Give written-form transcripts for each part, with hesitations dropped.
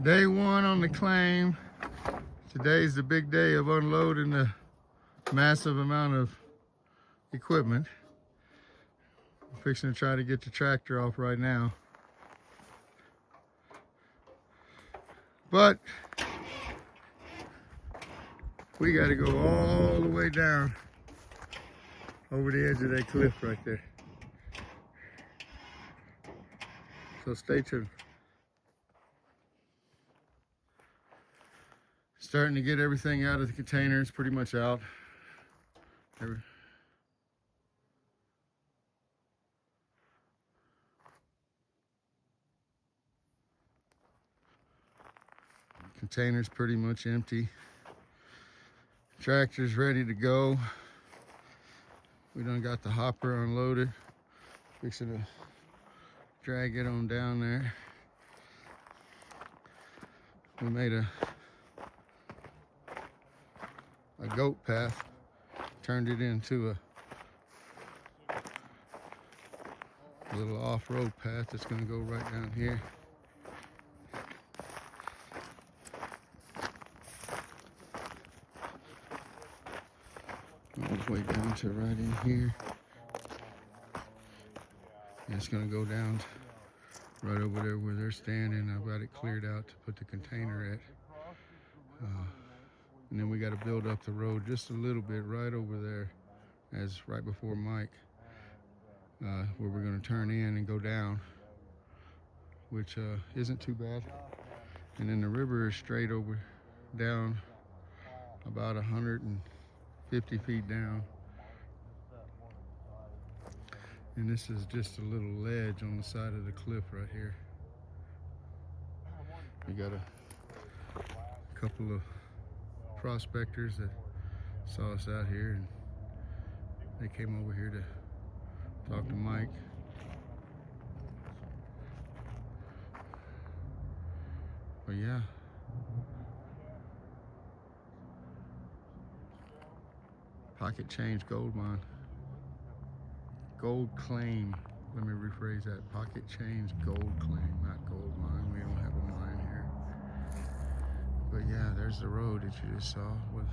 Day one on the claim. Today's the big day of unloading the massive amount of equipment. I'm fixing to try to get the tractor off right now. But we got to go all the way down over the edge of that cliff right there. So stay tuned. Starting to get everything out of the container. It's pretty much out. Container's pretty much empty. Tractor's ready to go. We done got the hopper unloaded. Fixing to drag it on down there. We made a goat path, turned it into a little off-road path that's going to go right down here. All the way down to right in here. And it's going to go down right over there where they're standing. I've got it cleared out to put the container at. And then we got to build up the road just a little bit right over there, as right before Mike, where we're going to turn in and go down, which isn't too bad. And then the river is straight over down about 150 feet down. And this is just a little ledge on the side of the cliff right here. We got a couple of prospectors that saw us out here, and they came over here to talk to Mike. But yeah, Pocket Change Gold Mine. Gold claim. Let me rephrase that. Pocket Change Gold Claim, not gold mine. We don't have a mine here. But yeah, there's the road that you just saw with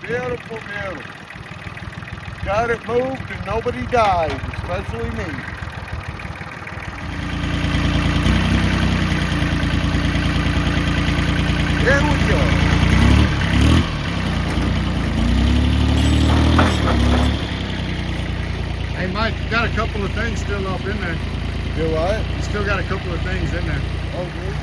beautiful, beautiful. Got it moved and nobody died, especially me. There we go. Hey Mike, you got a couple of things still up in there. Do what? You still got a couple of things in there. Oh, good.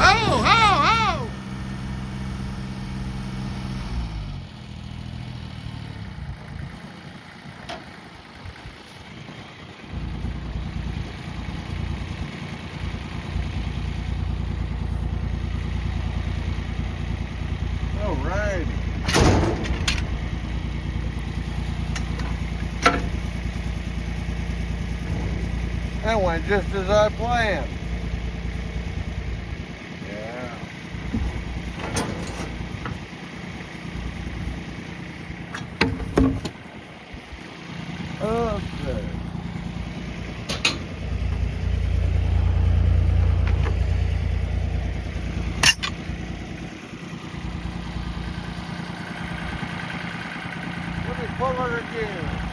Oh, That went just as I planned. Yeah. Okay. Let me pull it again.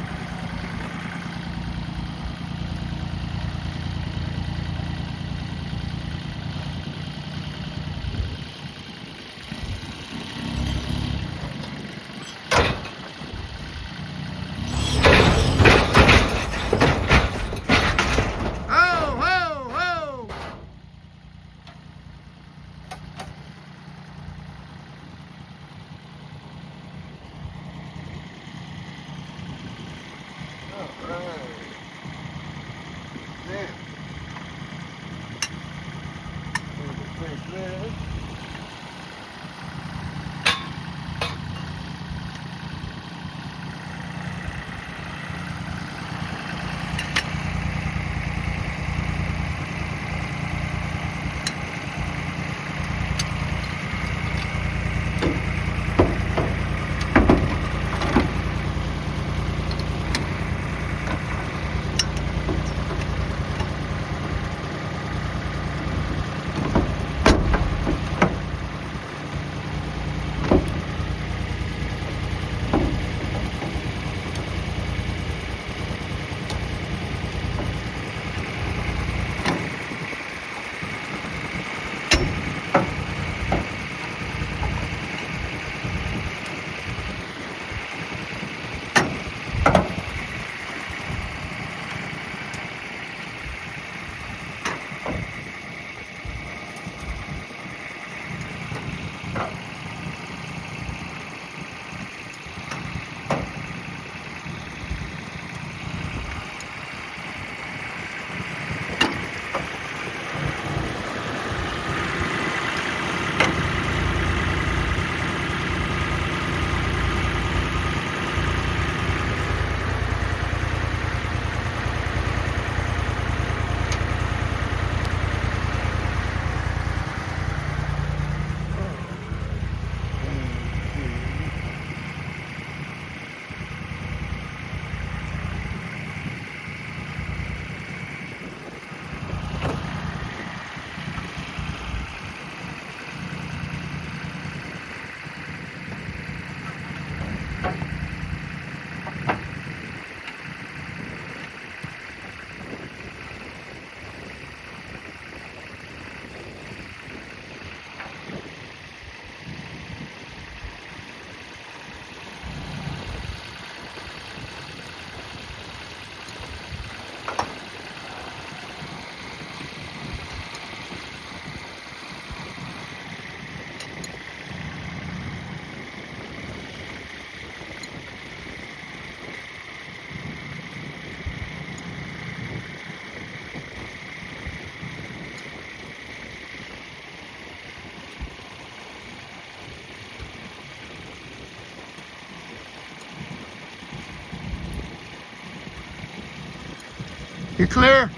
You clear?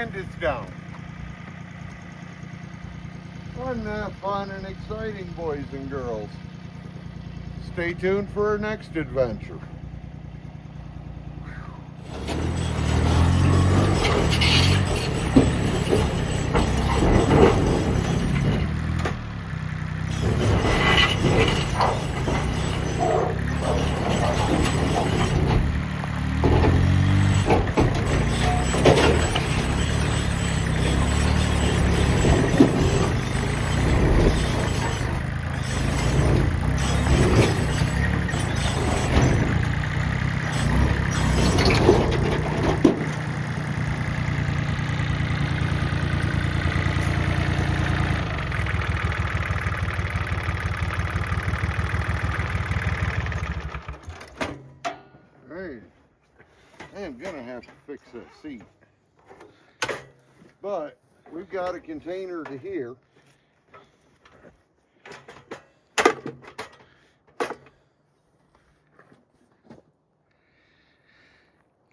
and it's down. Wasn't that fun and exciting, boys and girls? Stay tuned for our next adventure. I am gonna have to fix that seat, but we've got a container to here.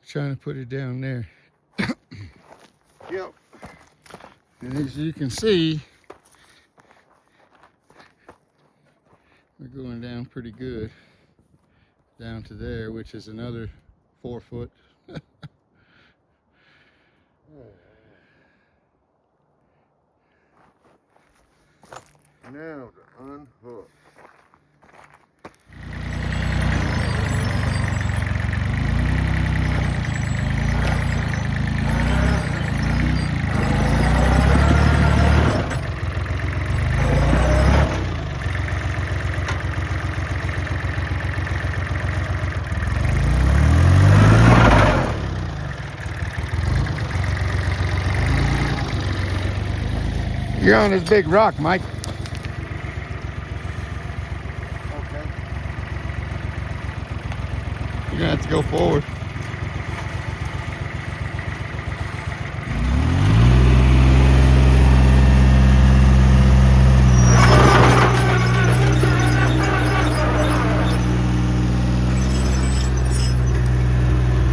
Trying to put it down there. Yep. And as you can see, we're going down pretty good. Down to there, which is another 4 foot. Now to unhook. You're on this big rock, Mike. Okay. You're gonna have to go forward.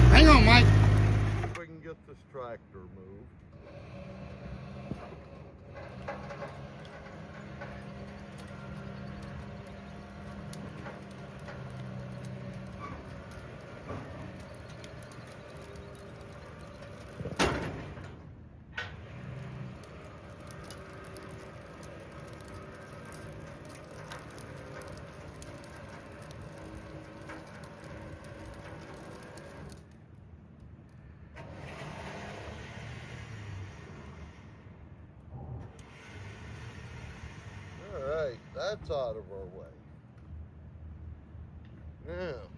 Hang on, Mike. If we can get this tractor moved. Alright, that's out of our way. Now,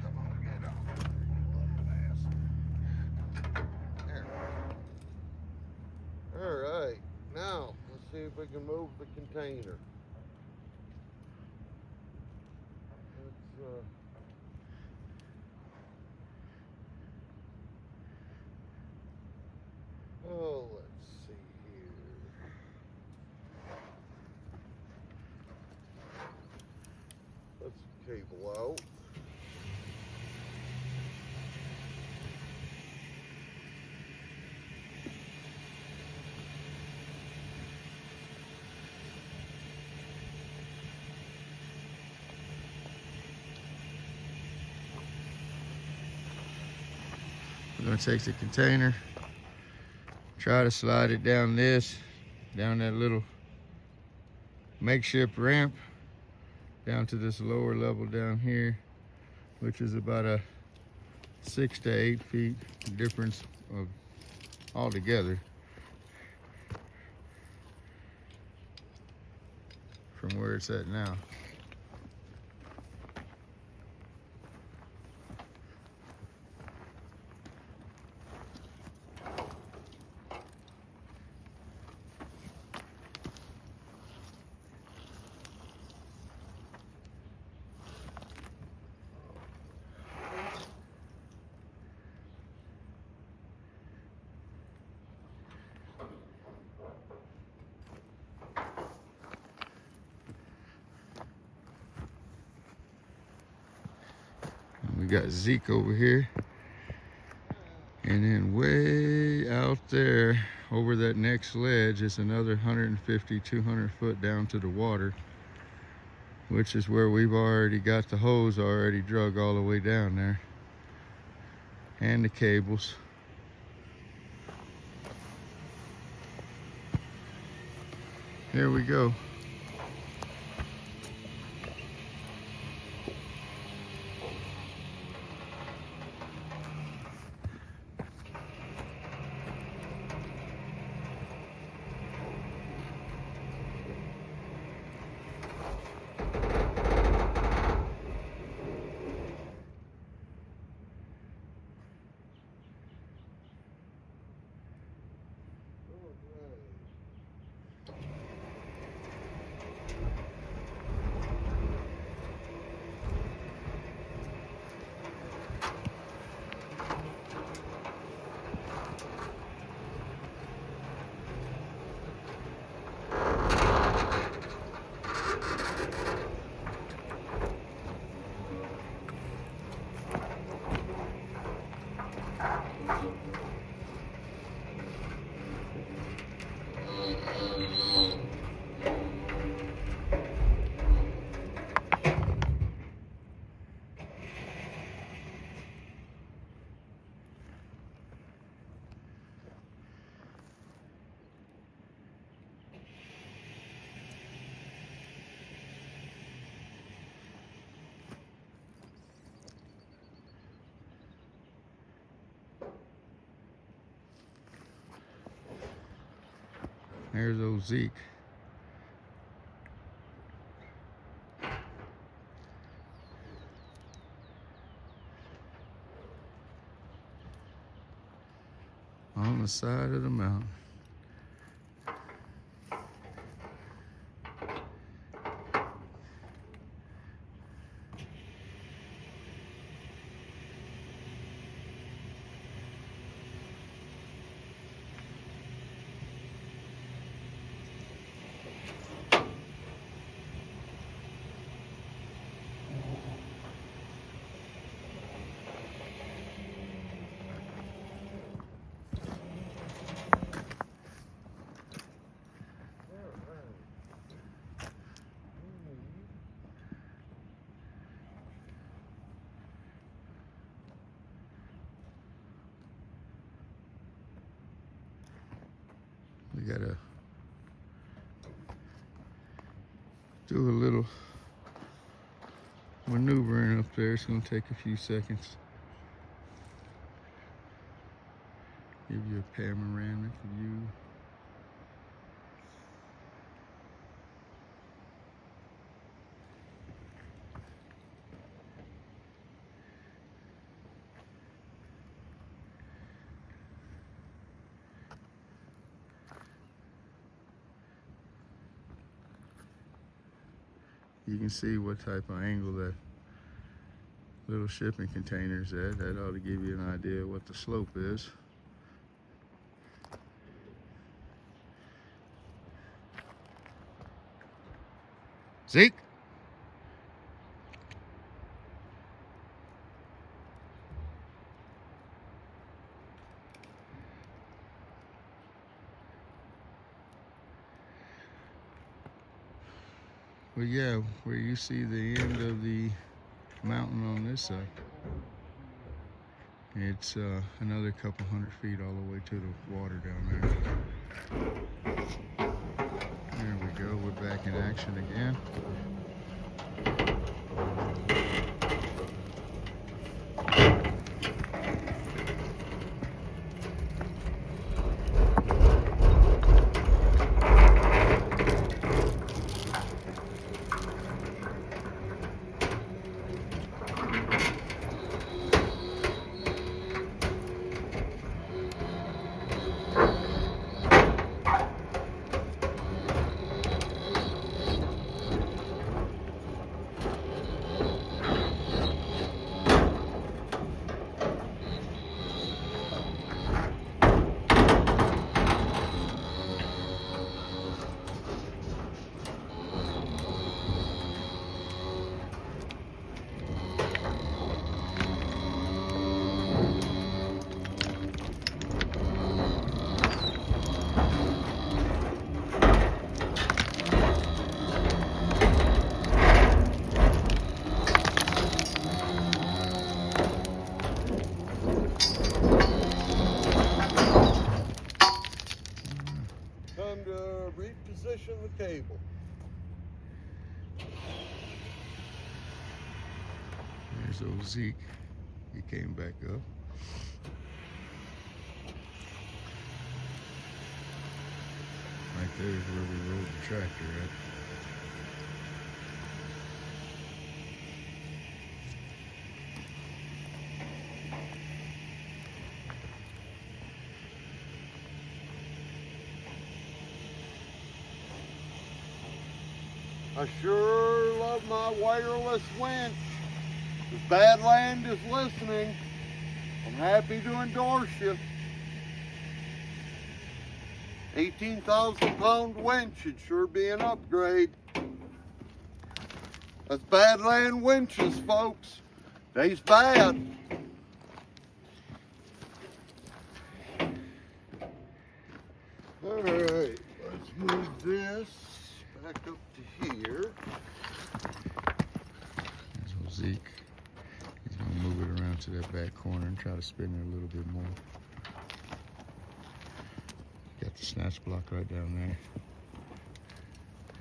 come on, get out. Alright, now let's see if we can move the container. Oh, let's see here. Let's cable out. We're gonna take the container, try to slide it down down that little makeshift ramp, down to this lower level down here, which is about a 6 to 8 feet difference of altogether from where it's at now. got Zeke over here. And then way out there over that next ledge is another 150, 200 foot down to the water, which is where we've already got the hose already drug all the way down there. And the cables. Here we go. There's old Zeke. On the side of the mountain. We gotta do a little maneuvering up there. It's gonna take a few seconds. Give you a panoramic view. You can see what type of angle that little shipping container's at. That ought to give you an idea of what the slope is. Zeke? Well, yeah, where you see the end of the mountain on this side, it's another couple 100 feet all the way to the water down there. There we go, we're back in action again. fishing the cable. There's old Zeke. He came back up. Right there is where we rode the tractor at. I sure love my wireless winch. If Badland is listening, I'm happy to endorse you. 18,000 pound winch should sure be an upgrade. That's Badland winches, folks. They's bad. All right, let's move this back up to here. There's old Zeke. He's gonna move it around to that back corner and try to spin it a little bit more. Got the snatch block right down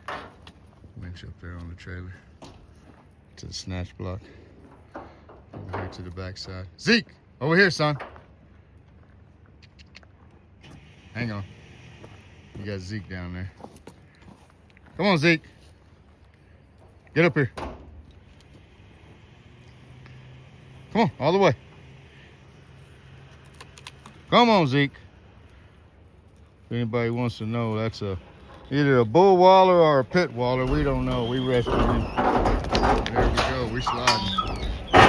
there. Winch up there on the trailer. To the snatch block. Over here to the back side. Zeke! Over here, son. Hang on. You got Zeke down there. Come on, Zeke. Get up here. Come on, all the way. Come on, Zeke. If anybody wants to know, that's either a bull waller or a pit waller. We don't know. We rescued him. There we go. We sliding. There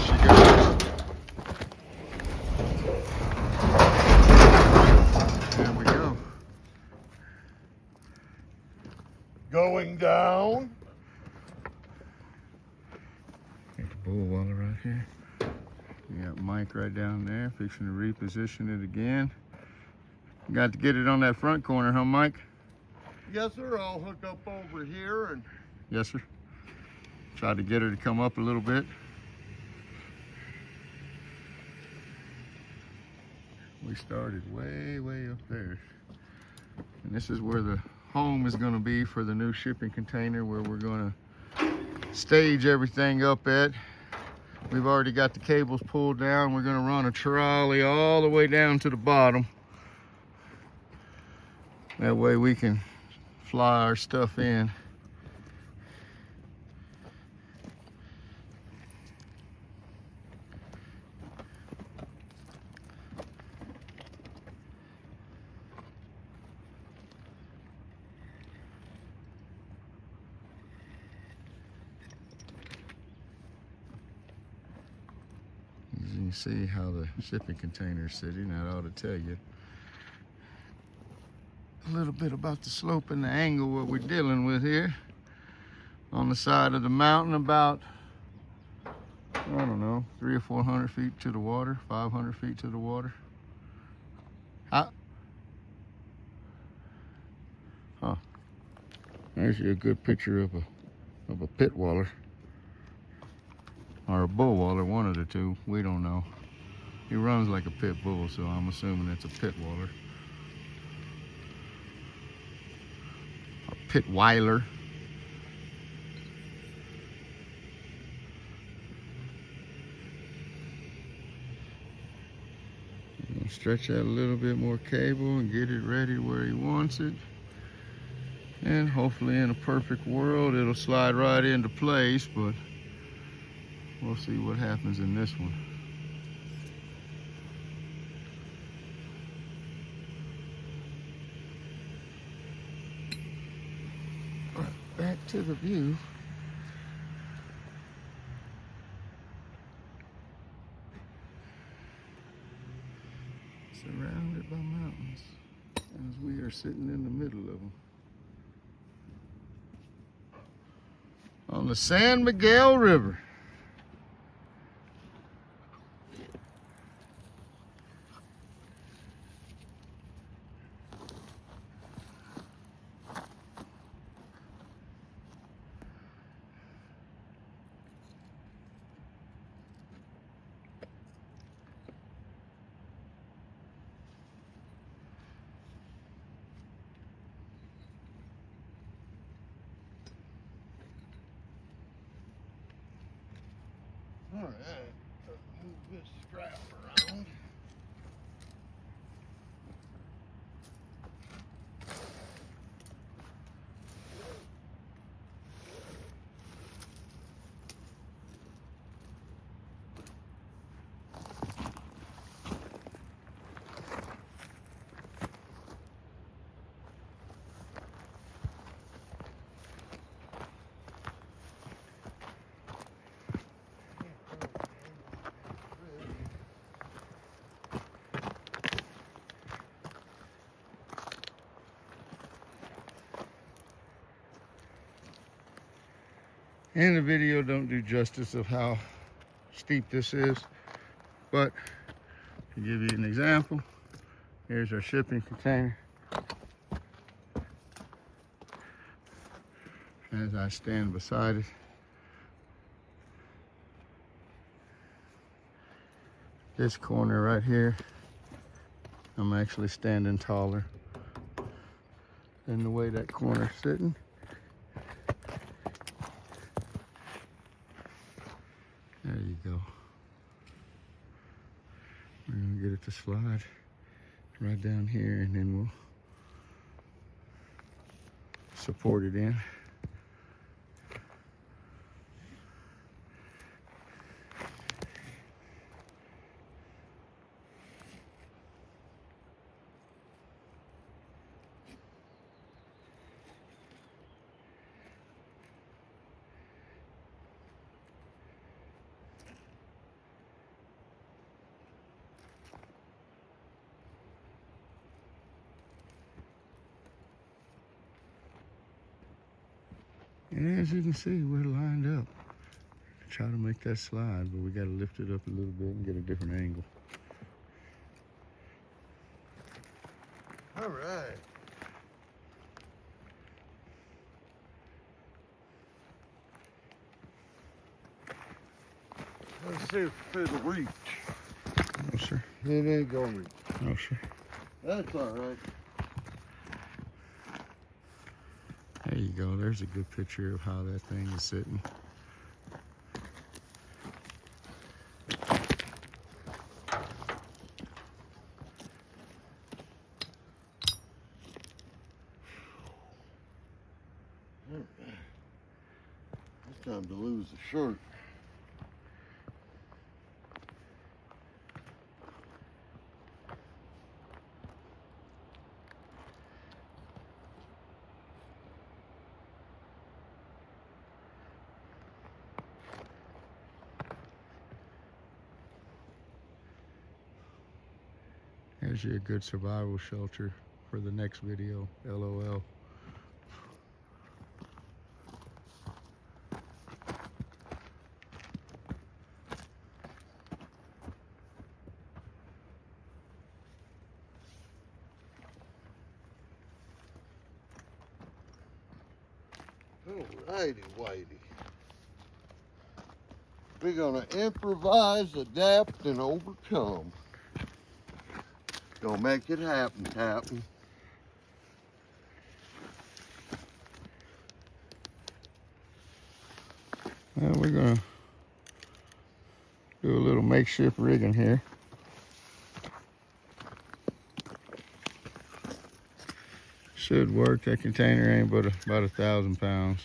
she goes. There we go. Going down. Got the bull waller right here. We got Mike right down there, fixing to reposition it again. Got to get it on that front corner, huh, Mike? Yes, sir. I'll hook up over here and. Yes, sir. Try to get her to come up a little bit. We started way, way up there. And this is where the home is going to be for the new shipping container, where we're going to stage everything up at. We've already got the cables pulled down. We're going to run a trolley all the way down to the bottom. That way we can fly our stuff in. As you can see how the shipping container is sitting, that ought to tell you a little bit about the slope and the angle what we're dealing with here. On the side of the mountain, about, I don't know, 300 or 400 feet to the water, 500 feet to the water. Huh? There's a good picture of a pit waller. Or a bull waller, one of the two. We don't know. He runs like a pit bull, so I'm assuming it's a pit waller. Or pit weiler. Stretch out a little bit more cable and get it ready where he wants it. And hopefully in a perfect world, it'll slide right into place, but we'll see what happens in this one. Right, back to the view. Surrounded by mountains, as we are sitting in the middle of them. On the San Miguel River. Alright, move this strap around. And the video don't do justice of how steep this is, but to give you an example, here's our shipping container. As I stand beside it, this corner right here, I'm actually standing taller than the way that corner's sitting. There you go. We're gonna get it to slide right down here, and then we'll support it in. And as you can see, we're lined up. Try to make that slide, but we got to lift it up a little bit and get a different angle. All right. Let's see if it'll reach. No, sir. It ain't gonna reach. No, sir. That's all right. There you go. There's a good picture of how that thing is sitting. It's time to lose the shirt. There's your good survival shelter for the next video, LOL. Alrighty, Whitey. We're gonna improvise, adapt, and overcome. Gonna make it happen, Captain. Well, we're gonna do a little makeshift rigging here. Should work. That container ain't but about 1,000 pounds.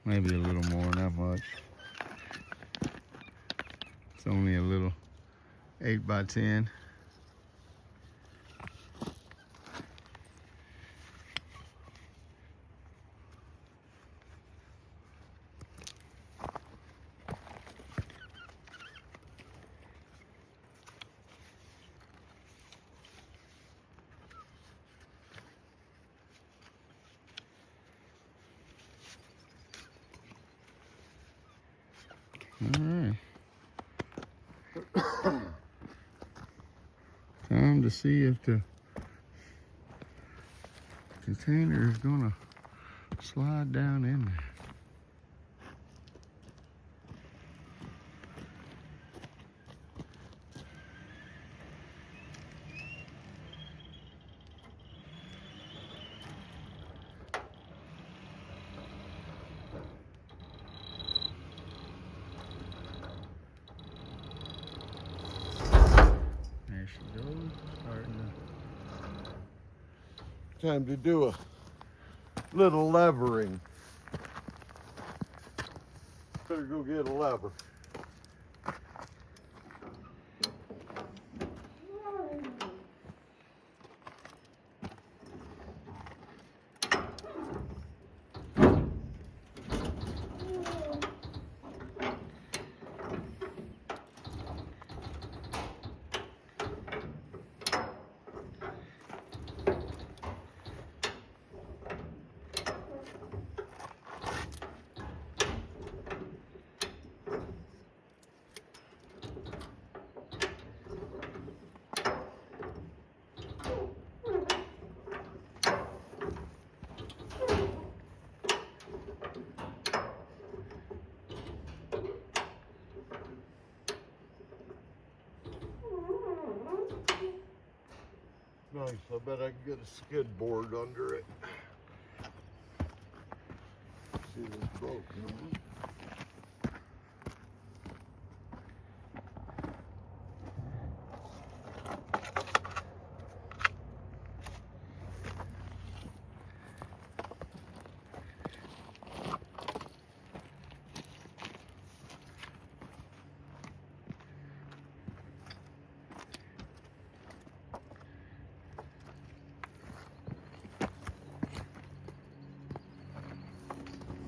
Maybe a little more, not much. It's only a little 8x10. All right. Time to see if the container is gonna slide down in there. time to do a little levering. Better go get a lever. Nice, I bet I can get a skid board under it. See if it's broken.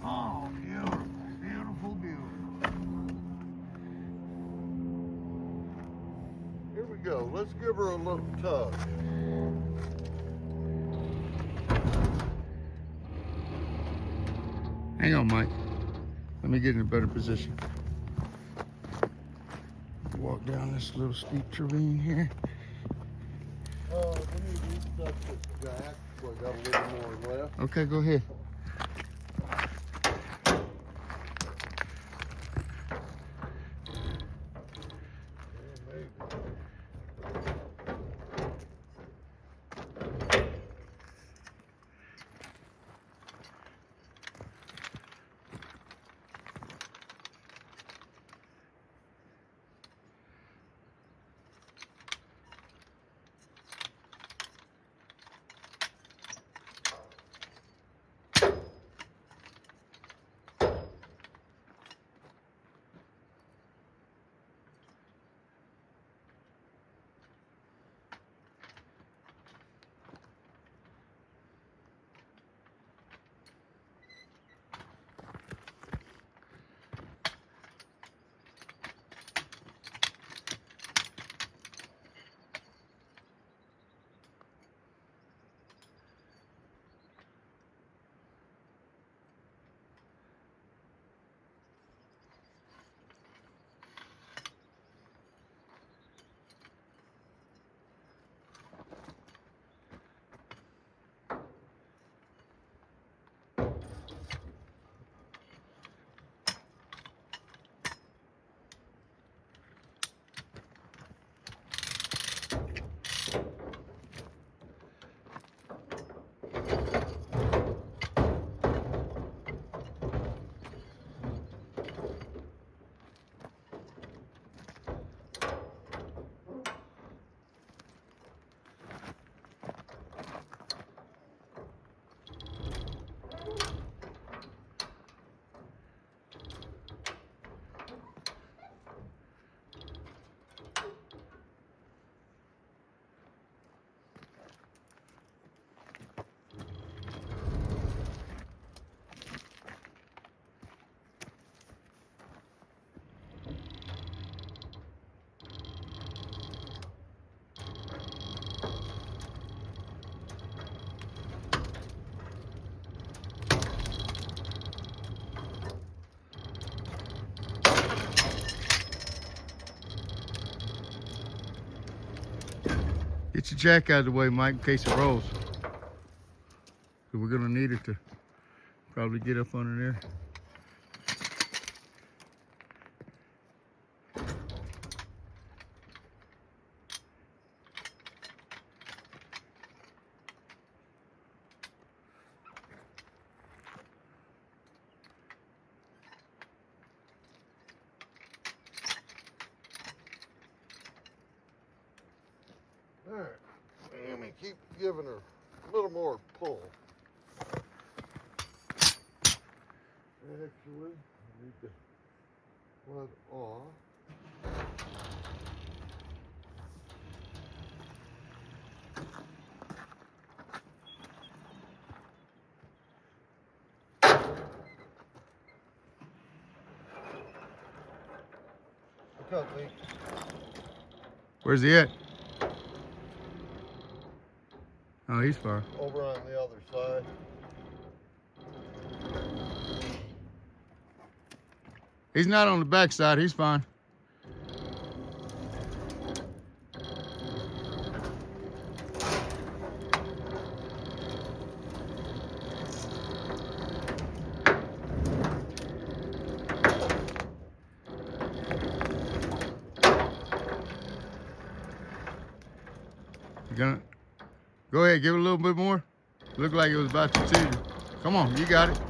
Oh, beautiful, beautiful, beautiful. Here we go. Let's give her a little tug. Hang on, Mike. Let me get in a better position. Walk down this little steep ravine here. We need to reset this jack. We got a little more left. Okay, go ahead. Get your jack out of the way, Mike, in case it rolls. 'Cause we're gonna need it to probably get up under there. All right, let me keep giving her a little more Actually, I need to plug off. What's up, Lee? Where's he at? Oh, he's far. Over on the other side. He's not on the back side. He's fine. You gonna go ahead, give it a little bit more. Looked like it was about to too. Come on, you got it.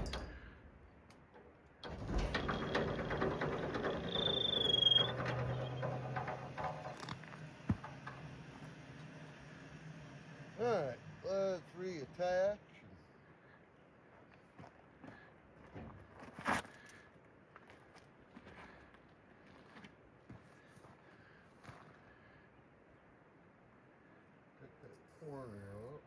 Alright, let's reattach. Pick that corner up.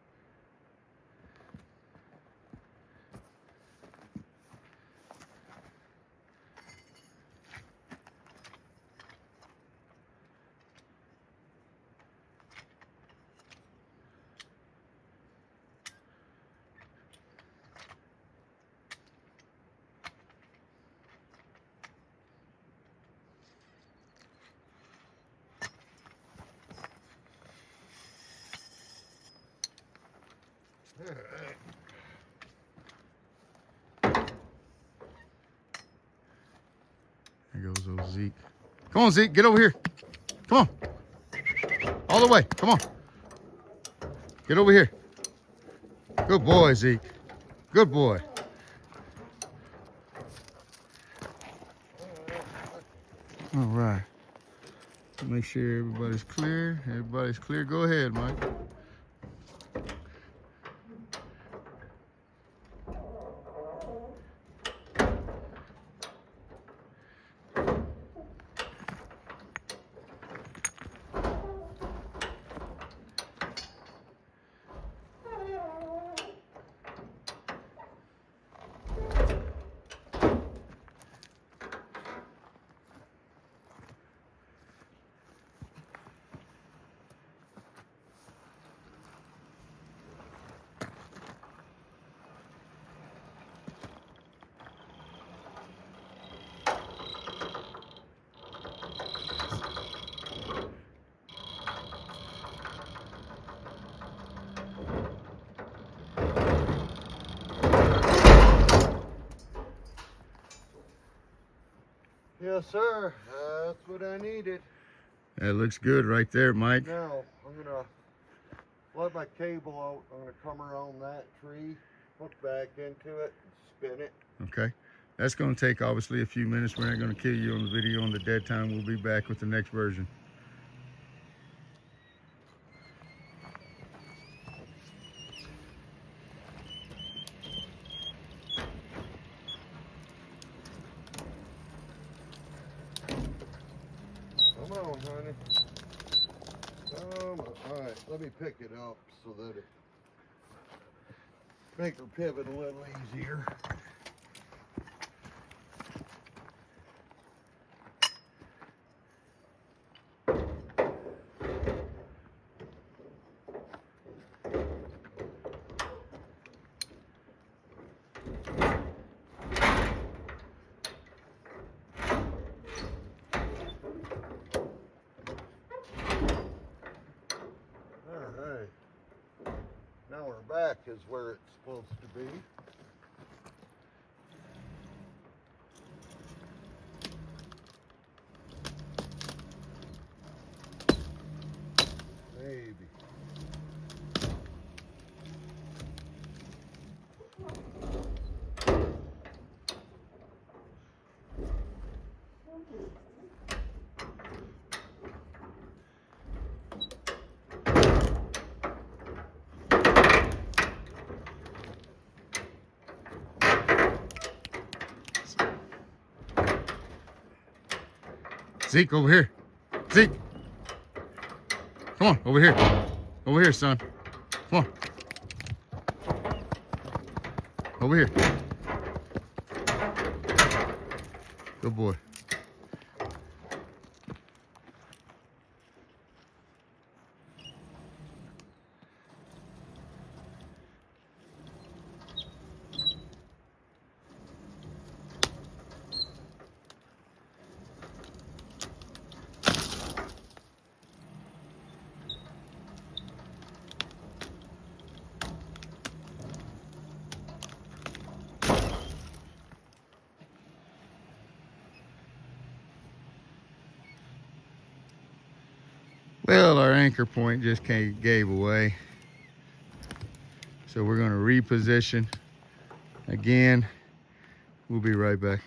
Alright. There goes old Zeke. Come on, Zeke, get over here. Come on. All the way. Come on. Get over here. Good boy, Zeke. Good boy. All right. Make sure everybody's clear. Everybody's clear. Go ahead, Mike. Yes, sir. That's what I needed. That looks good right there, Mike. Now, I'm gonna let my cable out. I'm gonna come around that tree, hook back into it, and spin it. Okay. That's going to take obviously a few minutes. We're not going to kill you on the video on the dead time. We'll be back with the next version. Come on, honey. Come on. All right, let me pick it up so that it make her pivot a little easier. Now our back is where it's supposed to be. Maybe. Zeke, over here. Zeke. Come on, over here. Over here, son. Come on. Over here. Good boy. Well, our anchor point just gave away. So we're going to reposition again. We'll be right back.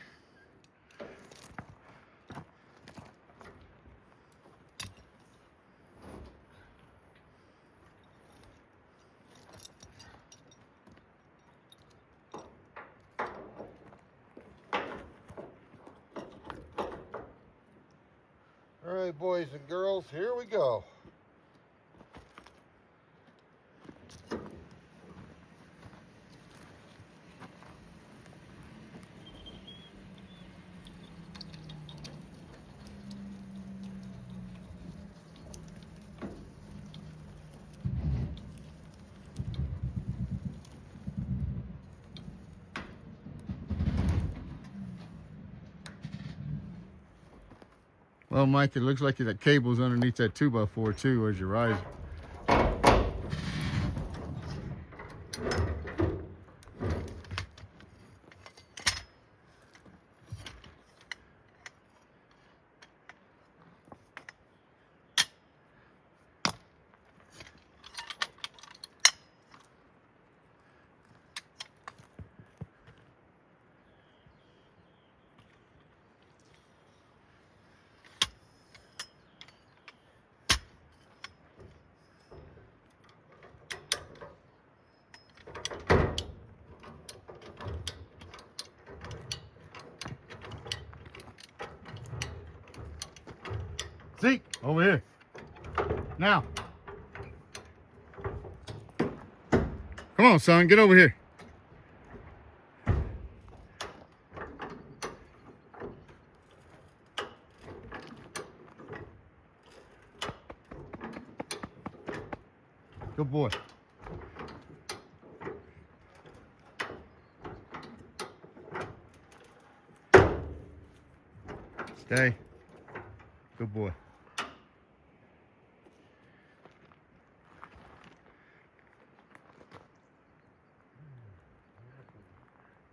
All right, boys and girls, here we go. Well, Mike, it looks like that cable's underneath that 2x4 too as you're rising. Zeke, over here. Now. Come on, son, get over here. Good boy. Stay. Good boy.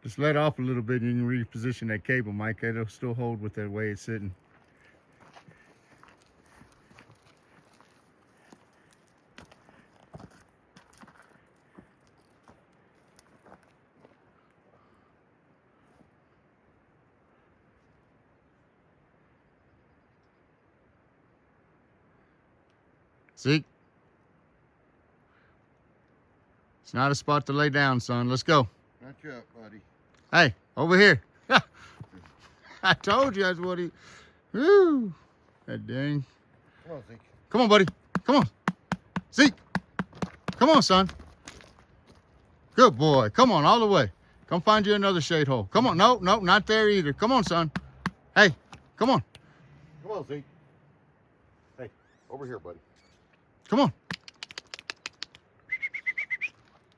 Just let off a little bit and you can reposition that cable, Mike. It'll still hold with the way it's sitting. Zeke. It's not a spot to lay down, son. Let's go. Not yet, buddy. Hey, over here. I told you that's what he... Woo! That dang. Come on, Zeke. Come on, buddy. Come on. Zeke. Come on, son. Good boy. Come on, all the way. Come find you another shade hole. Come on. No, no, not there either. Come on, son. Hey, come on. Come on, Zeke. Hey, over here, buddy. Come on.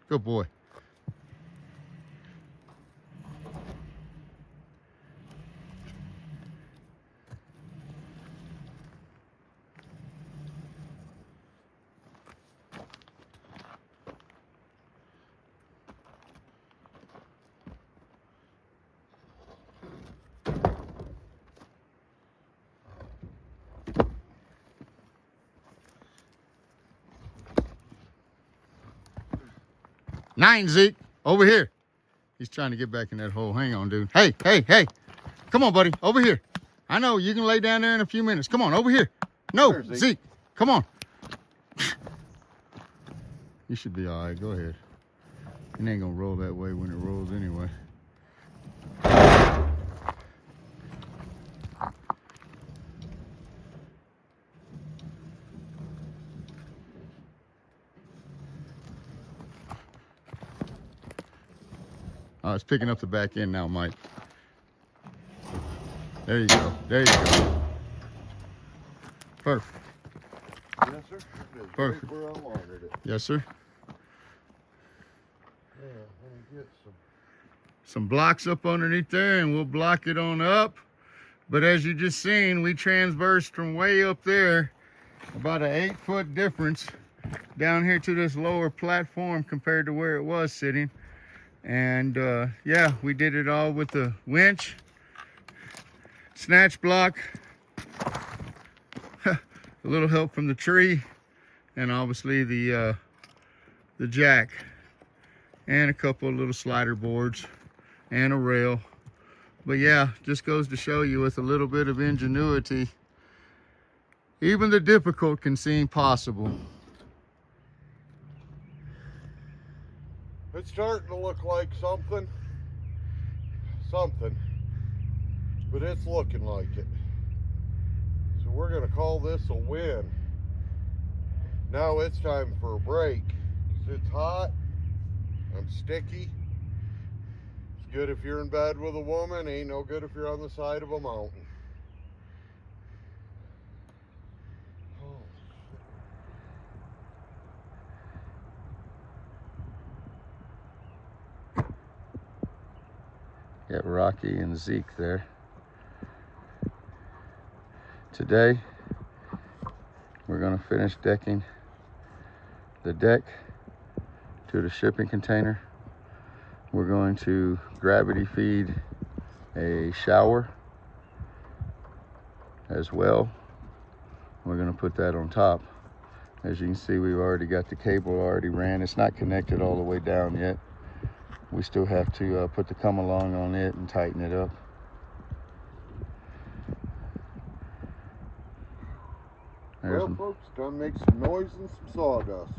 Good boy. Nine, Zeke. Over here. He's trying to get back in that hole. Hang on, dude. Hey, hey, hey. Come on, buddy. Over here. I know you can lay down there in a few minutes. Come on, over here. No, There, Zeke. Zeke. Come on. You should be all right. Go ahead. It ain't going to roll that way when it rolls anyway. Oh, it's picking up the back end now, Mike. There you go. There you go. Perfect. Yes, sir. It is Perfect. right where I wanted it. Yes, sir. Yeah, let me get Some blocks up underneath there, and we'll block it on up. But as you just seen, we transversed from way up there, about an 8-foot difference down here to this lower platform compared to where it was sitting. And yeah, we did it all with the winch, snatch block, a little help from the tree, and obviously the jack, and a couple of little slider boards and a rail. But yeah, just goes to show you, with a little bit of ingenuity, even the difficult can seem possible. It's starting to look like something, but it's looking like it. So we're gonna call this a win. Now it's time for a break. 'Cause it's hot, I'm sticky. It's good if you're in bed with a woman, ain't no good if you're on the side of a mountain. Got Rocky and Zeke there. Today, we're gonna finish decking the deck to the shipping container. We're going to gravity feed a shower as well. We're gonna put that on top. As you can see, we've already got the cable already ran. It's not connected all the way down yet. We still have to put the come along on it and tighten it up. Well, folks, time to make some noise and some sawdust.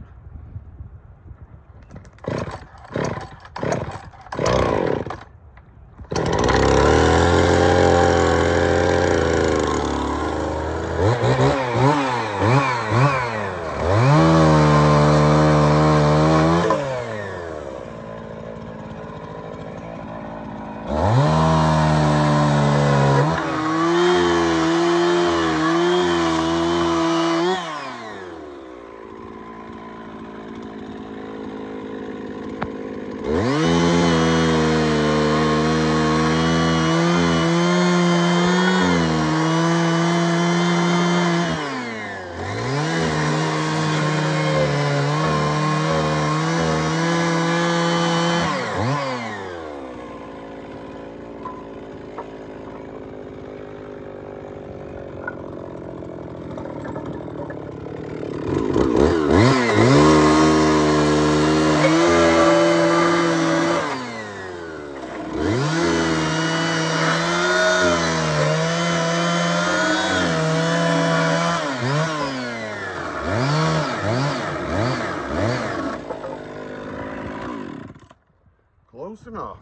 Close enough.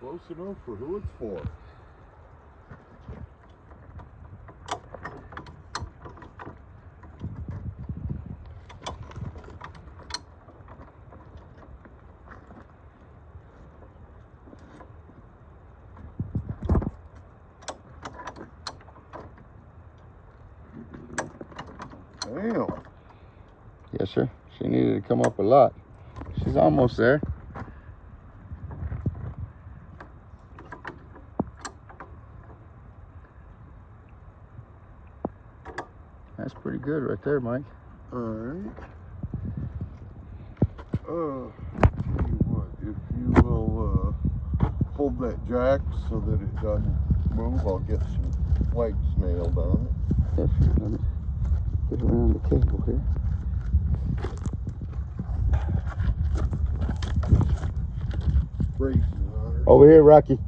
Close enough for who it's for. Damn. Yes, sir. She needed to come up a lot. She's almost there. That's pretty good right there, Mike. All right. Tell you what, if you will hold that jack so that it doesn't move, I'll get some legs nailed on it. Yes, sir. Let me get around the cable here. Braces on her. Over here, Rocky.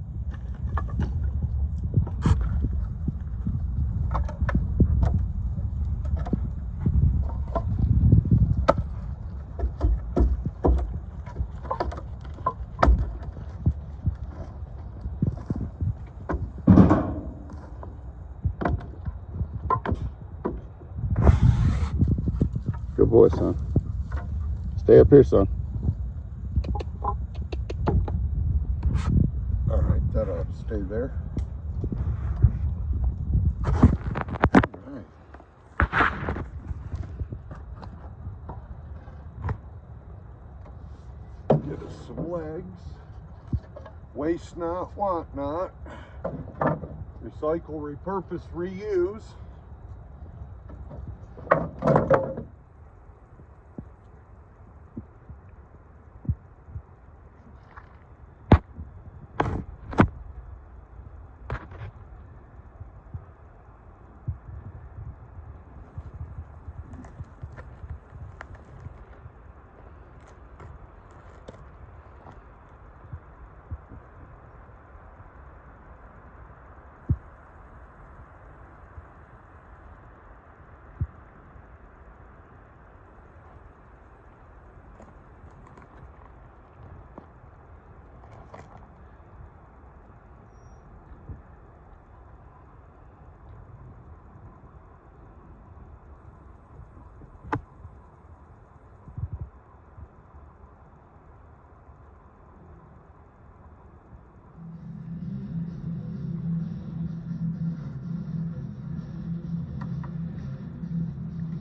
Good boy, son. Stay up here, son. That ought to stay there. Get us some legs. Waste not, want not. Recycle, repurpose, reuse.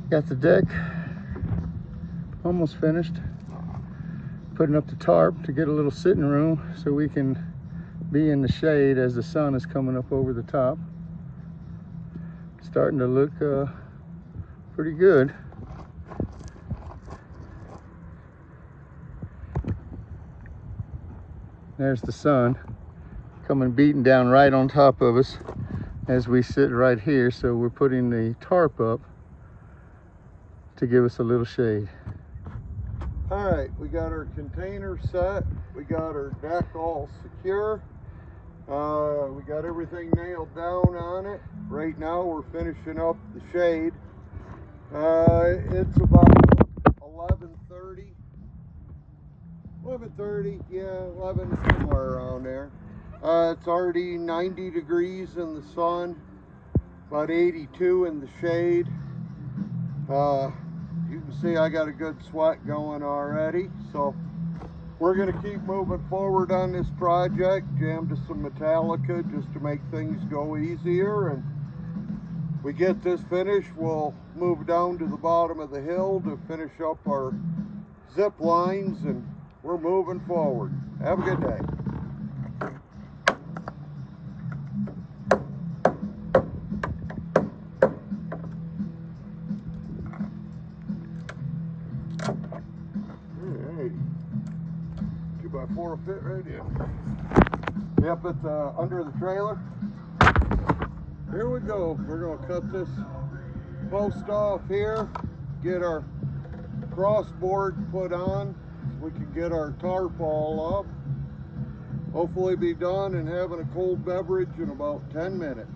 Got the deck almost finished. Putting up the tarp to get a little sitting room so we can be in the shade as the sun is coming up over the top. Starting to look pretty good. There's the sun coming beating down right on top of us as we sit right here. So we're putting the tarp up to give us a little shade. All right, we got our container set. We got our deck all secure. We got everything nailed down on it. Right now we're finishing up the shade. It's about 11:30. 11:30, yeah, 11, somewhere around there. It's already 90 degrees in the sun, about 82 in the shade. You can see I got a good sweat going already, so we're going to keep moving forward on this project. Jammed to some Metallica just to make things go easier, and we get this finished, we'll move down to the bottom of the hill to finish up our zip lines, and we're moving forward. Have a good day. Alright. 2x4 will fit right in. Yep, it's under the trailer. Here we go. We're going to cut this post off here, get our crossboard put on so we can get our tarp all up. Hopefully be done and having a cold beverage in about 10 minutes.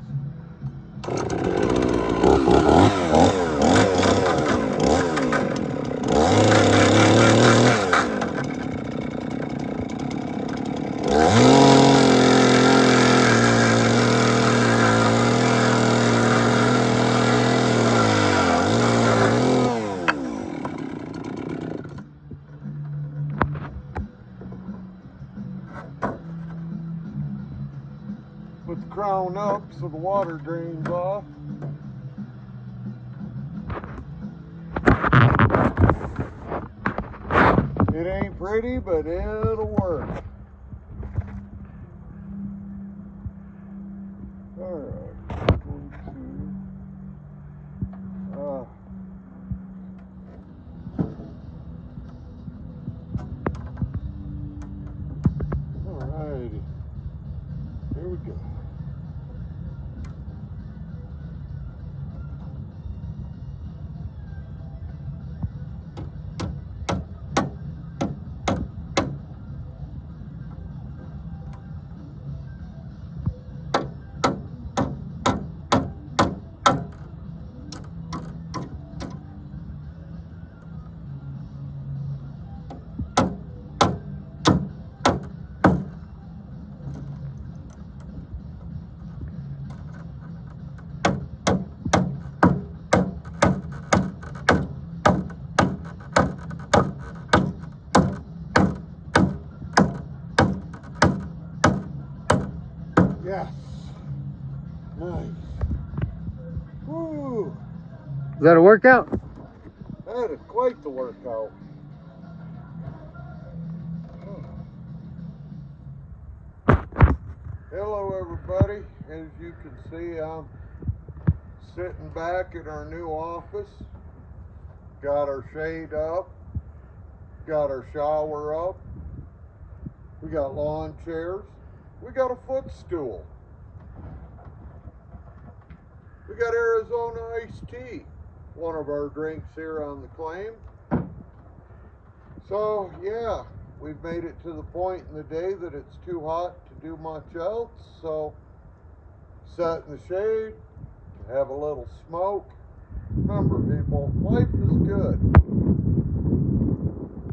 Put the crown up so the water drains off. It ain't pretty, but it'll work. Alright, 1, 2. Alrighty, here we go. Yes. Nice. Woo. Is that a workout? That is quite the workout. Hello everybody. As you can see, I'm sitting back in our new office. Got our shade up. Got our shower up. We got lawn chairs. We got a footstool. We got Arizona iced tea, one of our drinks here on the claim. So yeah, we've made it to the point in the day that it's too hot to do much else. So sit in the shade, have a little smoke. Remember people, life is good.